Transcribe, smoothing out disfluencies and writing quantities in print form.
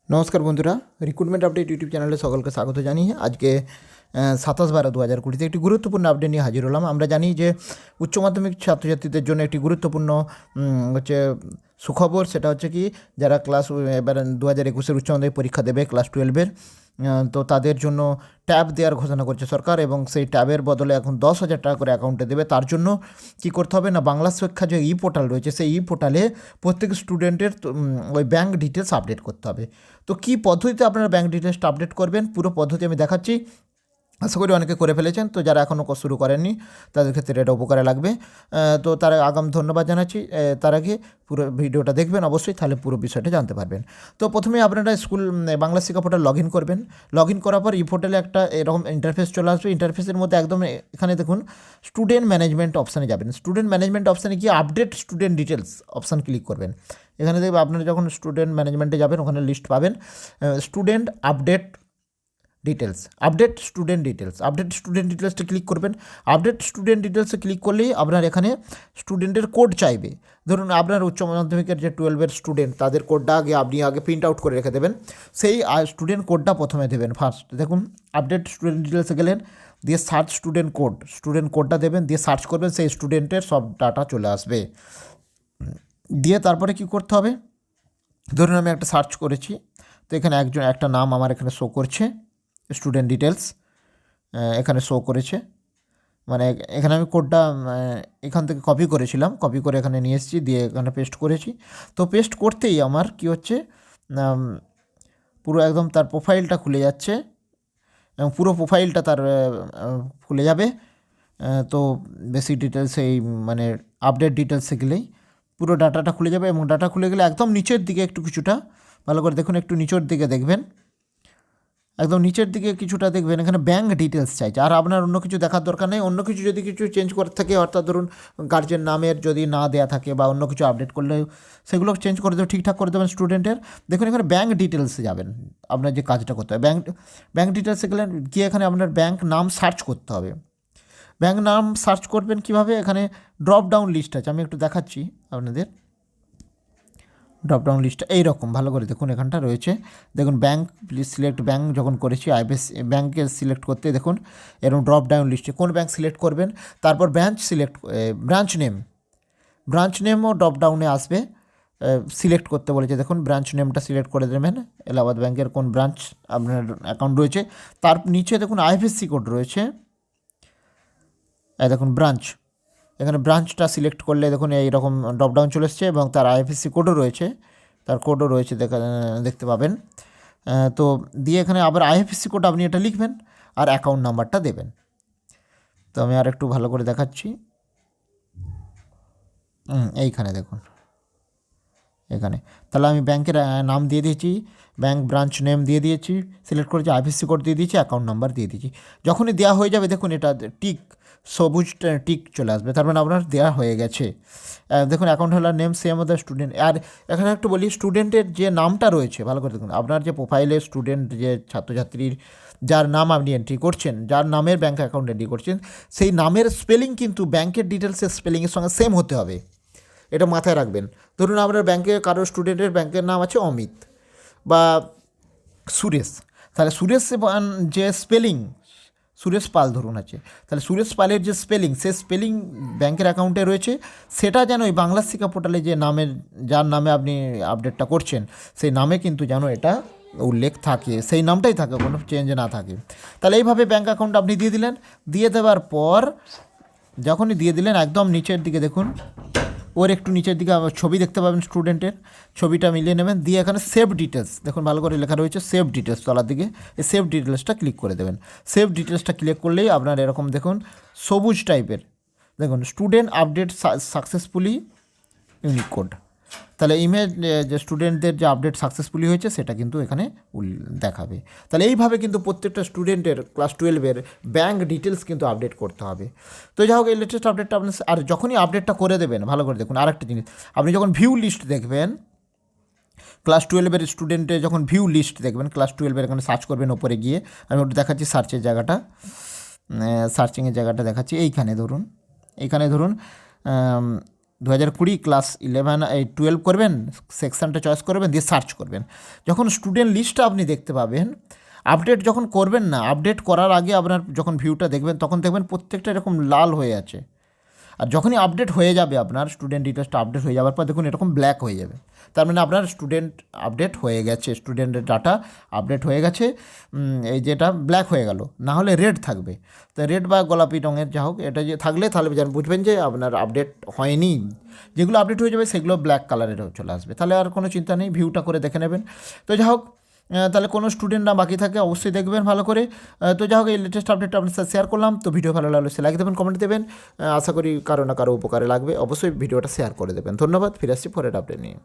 নমস্কার বন্ধুরা, recruitment update YouTube চ্যানেলে সকলকে স্বাগত জানিয়ে আজকে 27/12/2020 একটি গুরুত্বপূর্ণ আপডেট নিয়ে হাজির হলাম। আমরা জানি যে উচ্চ মাধ্যমিক ছাত্রছাত্রীদের জন্য একটি গুরুত্বপূর্ণ হচ্ছে সুখবর। সেটা হচ্ছে কি, যারা এবার 2021 উচ্চ মাধ্যমিক পরীক্ষা দেবে ক্লাস 12-এর, তো তাদের জন্য ট্যাব দেওয়ার ঘোষণা করছে সরকার, এবং সেই ট্যাবের বদলে এখন 10,000 টাকা করে অ্যাকাউন্টে দেবে। তার জন্য কি করতে হবে না, বাংলা শিক্ষা যে পোর্টাল রয়েছে সেই পোর্টালে প্রত্যেক স্টুডেন্টের ওই ব্যাঙ্ক ডিটেলস আপডেট করতে হবে। তো কী পদ্ধতিতে আপনারা ব্যাঙ্ক ডিটেলসটা আপডেট করবেন, পুরো পদ্ধতি আমি দেখাচ্ছি। আশা করি অনেকে করে ফেলেছেন, তো যারা এখনও শুরু করেননি তাদের ক্ষেত্রে এটা উপকারে লাগবে। তো তারা আগাম ধন্যবাদ জানাচ্ছি। তার আগে পুরো ভিডিওটা দেখবেন অবশ্যই, তাহলে পুরো বিষয়টা জানতে পারবেন। তো প্রথমে আপনারা বাংলা শিক্ষা পোর্টাল লগ ইন করবেন। লগ ইন করার পর এই পোর্টালে একটা এরকম ইন্টারফেস চলে আসবে। ইন্টারফেসের মধ্যে একদম এখানে দেখুন স্টুডেন্ট ম্যানেজমেন্ট অপশানে যাবেন। স্টুডেন্ট ম্যানেজমেন্ট অপশানে গিয়ে update student details option click করবেন। এখানে দেখবেন আপনারা যখন স্টুডেন্ট ম্যানেজমেন্টে যাবেন ওখানে লিস্ট পাবেন, স্টুডেন্ট আপডেট স্টুডেন্ট ডিটেলসটা ক্লিক করবেন। আপডেট স্টুডেন্ট ডিটেলসে ক্লিক করলেই আপনার এখানে স্টুডেন্টের কোড চাইবে। ধরুন আপনার উচ্চ মাধ্যমিকের যে 12-এর স্টুডেন্ট, তাদের কোডটা আপনি আগে প্রিন্ট আউট করে রেখে দেবেন। সেই স্টুডেন্ট কোডটা প্রথমে দেবেন ফার্স্ট। দেখুন আপডেট স্টুডেন্ট ডিটেলসে গেলেন, দিয়ে সার্চ স্টুডেন্ট কোডটা দেবেন, দিয়ে সার্চ করবেন, সেই স্টুডেন্টের সব ডাটা চলে আসবে। দিয়ে তারপরে কি করতে হবে, ধরুন আমি একটা সার্চ করেছি, তো এখানে একটা নাম আমার এখানে শো করছে, স্টুডেন্ট ডিটেলস এখানে শো করেছে। মানে এখানে আমি কোডটা এখান থেকে কপি করেছিলাম, কপি করে এখানে নিয়ে এসেছি, দিয়ে এখানে পেস্ট করেছি। তো পেস্ট করতেই আমার কি হচ্ছে, পুরো একদম তার প্রোফাইলটা খুলে যাচ্ছে, এবং পুরো প্রোফাইলটা তার খুলে যাবে। তো বেসিক ডিটেলস এই মানে আপডেট ডিটেলসে গেলেই পুরো ডাটাটা খুলে যাবে, এবং ডাটা খুলে গেলে একদম নিচের দিকে একটু কিছুটা ভালো করে দেখুন, একটু নিচের দিকে দেখবেন, একদম নিচের দিকে কিছুটা দেখবেন এখানে ব্যাঙ্ক ডিটেলস চাইছে। আর আপনার অন্য কিছু দেখার দরকার নেই। অন্য কিছু যদি কিছু চেঞ্জ করে থাকে, অর্থাৎ ধরুন গার্জেন নামের যদি না দেওয়া থাকে বা অন্য কিছু আপডেট করলে সেগুলো চেঞ্জ করে দেবেন, ঠিকঠাক করে দেবেন স্টুডেন্টের। দেখুন এখানে ব্যাঙ্ক ডিটেলসে যাবেন, আপনার যে কাজটা করতে হবে ব্যাঙ্ক ডিটেলসে গেলেন, গিয়ে এখানে আপনার ব্যাঙ্ক নাম সার্চ করতে হবে। ব্যাঙ্ক নাম সার্চ করবেন কীভাবে, এখানে ড্রপ ডাউন লিস্ট আছে, আমি একটু দেখাচ্ছি আপনাদের। ড্রপডাউন লিস্টটা এইরকম ভালো করে দেখুন, এখানটা রয়েছে। দেখুন ব্যাঙ্ক, প্লিজ সিলেক্ট ব্যাঙ্ক যখন করেছি আইবিএসি ব্যাঙ্কে সিলেক্ট করতে দেখুন এরকম ড্রপডাউন লিস্টে কোন ব্যাঙ্ক সিলেক্ট করবেন, তারপর ব্রাঞ্চ নেমও ড্রপডাউনে আসবে, সিলেক্ট করতে বলেছে। দেখুন ব্রাঞ্চ নেমটা সিলেক্ট করে দেবেন, এলাহাবাদ ব্যাঙ্কের কোন ব্রাঞ্চ আপনার অ্যাকাউন্ট রয়েছে। তার নিচে দেখুন আইএফএসসি কোড রয়েছে, দেখুন ব্রাঞ্চ, এখানে ব্রাঞ্চটা সিলেক্ট করলে দেখুন এইরকম ড্রপডাউন চলে এসছে, এবং তার আইএফএসসি কোডও রয়েছে, দেখতে পাবেন। তো দিয়ে এখানে আবার আইএফএসসি কোড আপনি এটা লিখবেন আর অ্যাকাউন্ট নাম্বারটা দেবেন। তো আমি আর একটু ভালো করে দেখাচ্ছি। এইখানে দেখুন, এখানে তাহলে আমি ব্যাংকের নাম দিয়ে দিয়েছি, ব্যাঙ্ক ব্রাঞ্চ নেম দিয়ে দিয়েছি, সিলেক্ট করেছি, আইএফএসসি কোড দিয়ে দিয়েছি, অ্যাকাউন্ট নাম্বার দিয়ে দিয়েছি। যখনই দেওয়া হয়ে যাবে দেখুন এটা সবুজ টিক চলে আসবে, তার মানে আপনার দেওয়া হয়ে গেছে। দেখুন account holder name same of the student. আর এখানে একটু বলি, স্টুডেন্টের যে নামটা রয়েছে ভালো করে দেখুন, আপনার যে প্রোফাইলে স্টুডেন্ট যে ছাত্রছাত্রীর যার নাম আপনি এন্ট্রি করছেন, যার নামের ব্যাঙ্ক অ্যাকাউন্ট এন্ট্রি করছেন, সেই নামের স্পেলিং কিন্তু ব্যাঙ্কের ডিটেলসের স্পেলিংয়ের সঙ্গে সেম হতে হবে, এটা মাথায় রাখবেন। ধরুন আপনার ব্যাঙ্কে কারো স্টুডেন্টের ব্যাঙ্কের নাম আছে অমিত বা সুরেশ, তাহলে সুরেশ যে স্পেলিং, সুরেশ পাল ধরুন আছে, তাহলে সুরেশ পালের যে স্পেলিং, সে স্পেলিং ব্যাঙ্কের অ্যাকাউন্টে রয়েছে, সেটা যেন ওই বাংলা শিক্ষা পোর্টালে যে নামের, যার নামে আপনি আপডেটটা করছেন সেই নামে কিন্তু যেন এটা উল্লেখ থাকে, সেই নামটাই থাকে, কোনো চেঞ্জ না থাকে। তাহলে এইভাবে ব্যাঙ্ক অ্যাকাউন্ট আপনি দিয়ে দিলেন। দিয়ে দেওয়ার পর যখনই দিয়ে দিলেন, একদম নিচের দিকে দেখুন, ওর একটু নিচের দিকে ছবি দেখতে পাবেন স্টুডেন্টের, ছবিটা মিলিয়ে নেবেন। দিয়ে এখানে সেভ ডিটেলস দেখুন ভালো করে লেখা রয়েছে, সেভ ডিটেলস তলার দিকে, এই সেভ ডিটেলসটা ক্লিক করে দেবেন। সেভ ডিটেলসটা ক্লিক করলেই আপনার এরকম দেখুন সবুজ টাইপের দেখুন student update successfully unique code, তাহলে ইমেজ যে স্টুডেন্টদের যে আপডেট সাকসেসফুলি হয়েছে সেটা কিন্তু এখানে দেখাবে। তাহলে এইভাবে কিন্তু প্রত্যেকটা স্টুডেন্টের ক্লাস 12-এর ব্যাঙ্ক ডিটেলস কিন্তু আপডেট করতে হবে। তো যাই হোক, এই লেটেস্ট আপডেটটা আপনি আর যখনই আপডেটটা করে দেবেন ভালো করে দেখুন, আরেকটা জিনিস, আপনি যখন ভিউ লিস্ট দেখবেন ক্লাস 12-এর স্টুডেন্টের, যখন ভিউ লিস্ট দেখবেন ক্লাস 12-এর, এখানে সার্চ করবেন ওপরে গিয়ে, আমি ওটা দেখাচ্ছি সার্চের জায়গাটা, সার্চিংয়ের জায়গাটা দেখাচ্ছি। এইখানে ধরুন 2020 ক্লাস 12 করবেন, সেকশানটা চয়েস করবেন, দিয়ে সার্চ করবেন। যখন স্টুডেন্ট লিস্টটা আপনি দেখতে পাবেন, আপডেট যখন করবেন না, আপডেট করার আগে আপনার যখন ভিউটা দেখবেন তখন দেখবেন প্রত্যেকটা এরকম লাল হয়ে আছে। আর যখনই আপডেট হয়ে যাবে আপনার স্টুডেন্ট ডিটেলসটা আপডেট হয়ে যাওয়ার পর দেখুন এরকম ব্ল্যাক হয়ে যাবে, তার মানে আপনার স্টুডেন্ট আপডেট হয়ে গেছে, স্টুডেন্টের ডাটা আপডেট হয়ে গেছে। এই যেটা ব্ল্যাক হয়ে গেল, না হলে রেড থাকবে। তো রেড বা গোলাপি রঙের যা হোক, এটা যে থাকলে তাহলে বুঝবেন যে আপনার আপডেট হয়নি। যেগুলো আপডেট হয়ে যাবে সেগুলো ব্ল্যাক কালারের চলে আসবে, তাহলে আর কোনো চিন্তা নেই, ভিউটা করে দেখে নেবেন। তো যা হোক, তাহলে কোনো স্টুডেন্ট না বাকি থাকে অবশ্যই দেখবেন ভালো করে। তো যা হোক, এই লেটেস্ট আপডেটটা আপনার সাথে শেয়ার করলাম। তো ভিডিও ভালো লাগলে সে লাইক দেবেন, কমেন্ট দেবেন। আশা করি কারো না কারো উপকারে লাগবে, অবশ্যই ভিডিওটা শেয়ার করে দেবেন। ধন্যবাদ, ফিরে আসছি পরের আপডেট নিয়ে।